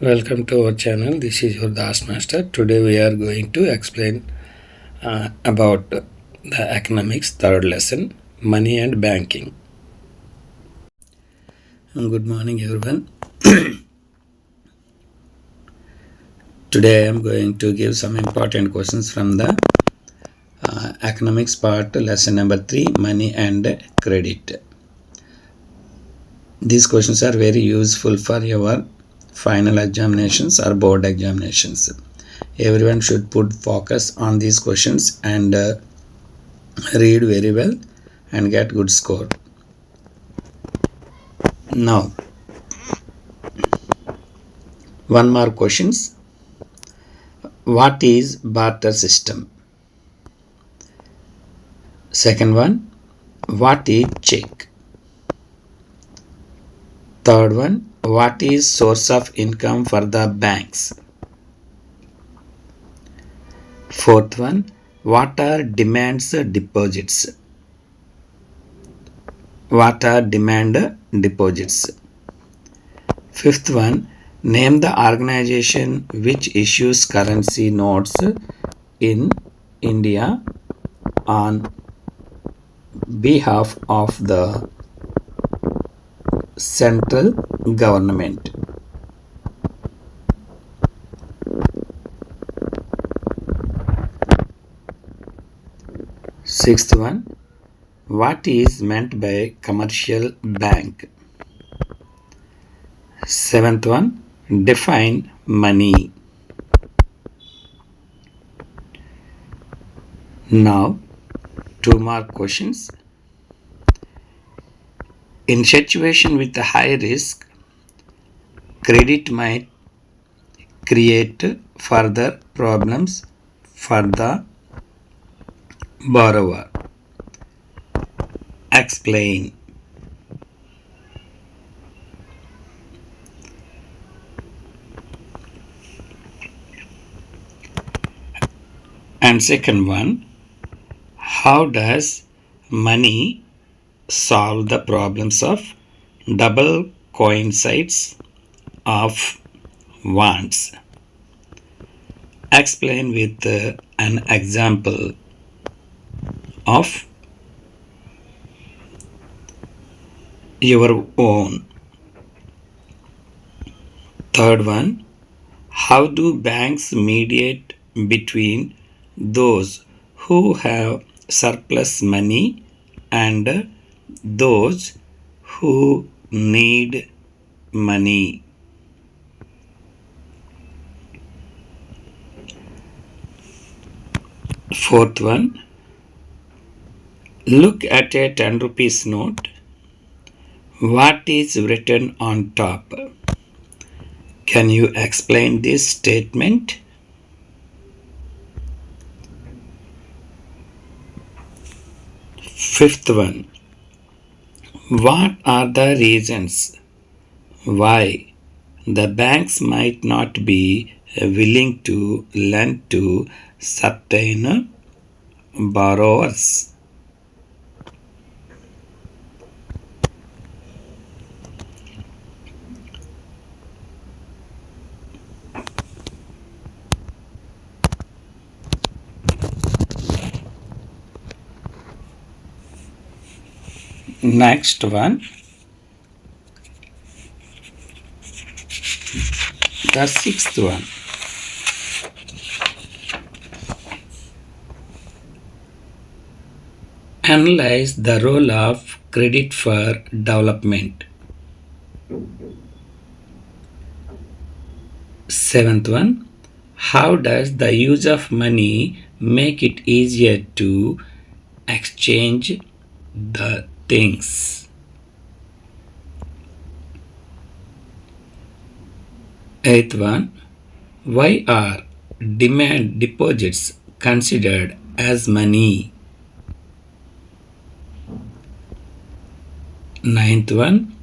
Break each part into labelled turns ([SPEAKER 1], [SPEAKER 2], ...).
[SPEAKER 1] Welcome to our channel. This is your Das Master. Today we are going to explain about the economics third lesson, money and banking. Good morning, everyone. Today I am going to give some important questions from the economics part, lesson number 3, money and credit. These questions are very useful for your final examinations or board examinations. Everyone should put focus on these questions and read very well and get good score. Now, one more questions. What is barter system? Second one, what is check? Third one, what is source of income for the banks? Fourth one, what are demands deposits? What are demand deposits? Fifth one, name the organization which issues currency notes in India on behalf of the central government. Sixth one, what is meant by commercial bank? Seventh one, define money. Now, two more questions. In situation with a high risk, credit might create further problems for the borrower. Explain. And second one, how does money solve the problems of double coincides of wants? Explain with an example of your own. Third one, how do banks mediate between those who have surplus money and those who need money? Fourth one, look at a 10 rupees note. What is written on top? Can you explain this statement? Fifth one, what are the reasons why the banks might not be willing to lend to certain borrowers? Next one, the sixth one. Analyze the role of credit for development. Seventh one, how does the use of money make it easier to exchange the things? Eighth one, why are demand deposits considered as money? Ninth one,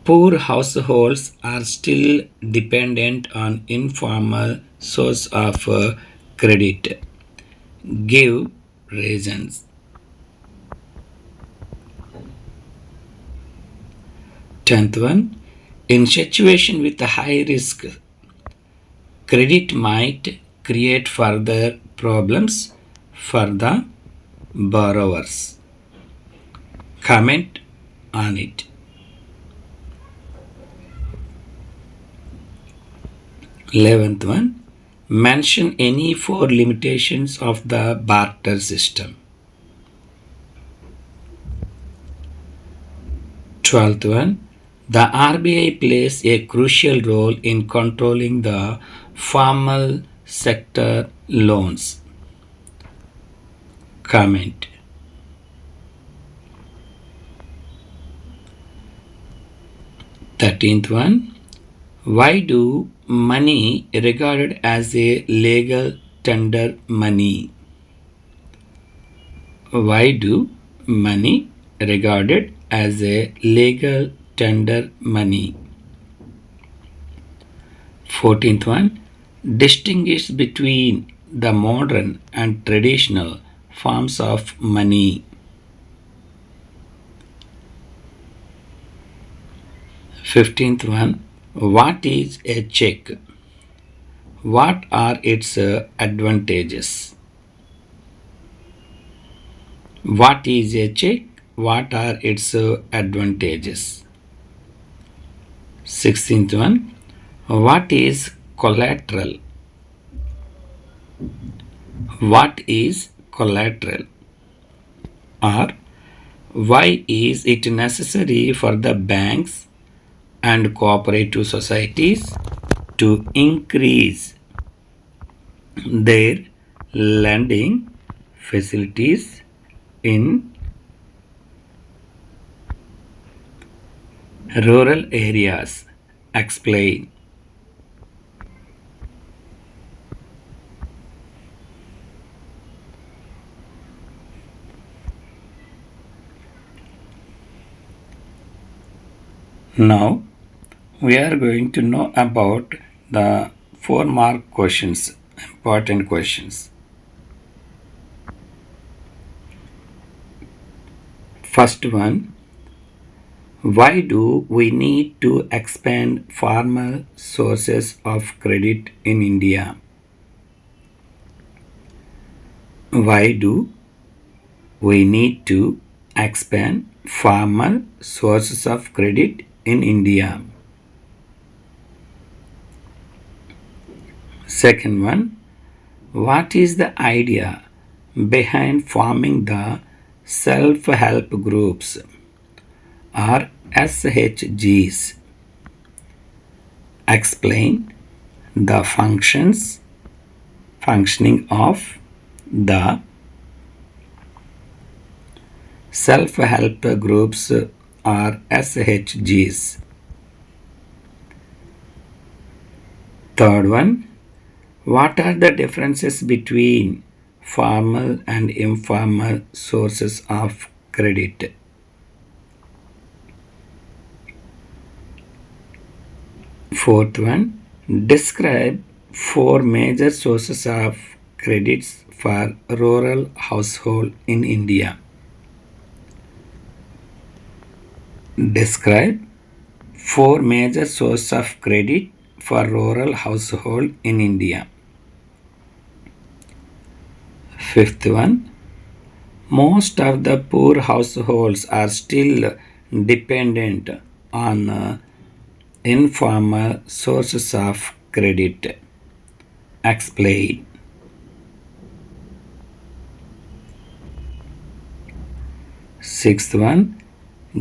[SPEAKER 1] poor households are still dependent on informal source of credit. Give reasons. 10th one, In situation with a high risk, credit might create further problems for the borrowers. Comment on it. 11th one. Mention any four limitations of the barter system. 12th one. The RBI plays a crucial role in controlling the formal sector loans. Comment. 13th one. Why do money regarded as a legal tender money? Why do money regarded as a legal tender money? 14th one. Distinguish between the modern and traditional forms of money. 15th one. What is a check? What are its advantages? What is a check? What are its advantages? 16th one. What is collateral? What is collateral? Or why is it necessary for the banks and cooperative societies to increase their lending facilities in rural areas? Explain. Now we are going to know about the 4-mark questions, important questions. First one. Why do we need to expand formal sources of credit in India? Why do we need to expand formal sources of credit in India? Second one. What is the idea behind forming the self-help groups or SHGs? Explain the functioning of the self-help groups or SHGs. Third one. What are the differences between formal and informal sources of credit? Fourth one. Describe 4 major sources of credits for rural household in India. Describe 4 major sources of credit for rural household in India. Fifth one. Most of the poor households are still dependent on informal sources of credit. Explain. Sixth one.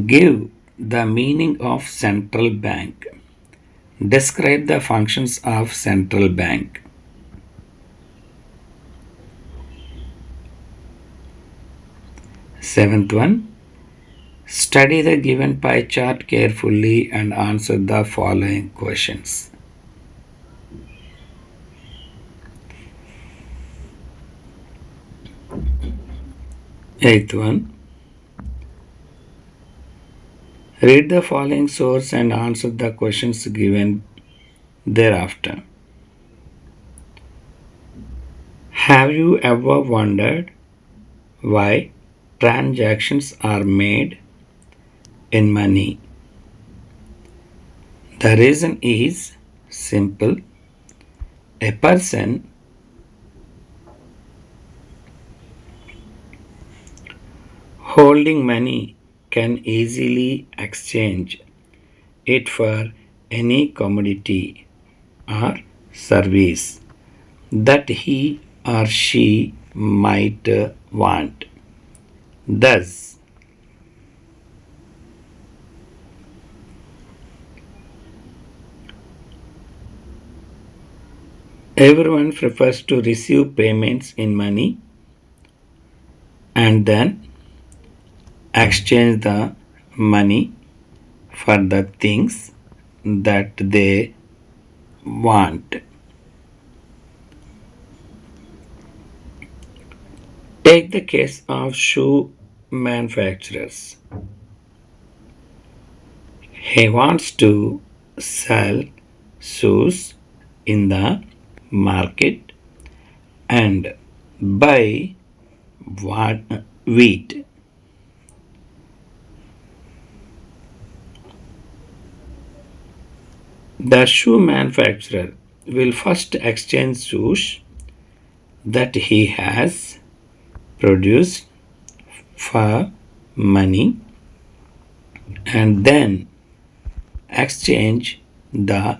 [SPEAKER 1] Give the meaning of central bank. Describe the functions of central bank. Seventh one. Study the given pie chart carefully and answer the following questions. Eighth one. Read the following source and answer the questions given thereafter. Have you ever wondered why transactions are made in money? The reason is simple. A person holding money can easily exchange it for any commodity or service that he or she might want. Thus, everyone prefers to receive payments in money and then exchange the money for the things that they want. Take the case of shoe manufacturers. He wants to sell shoes in the market and buy what wheat. The shoe manufacturer will first exchange shoes that he has produced for money and then exchange the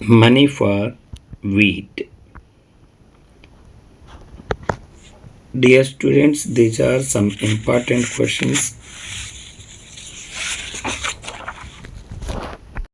[SPEAKER 1] money for wheat. Dear students, these are some important questions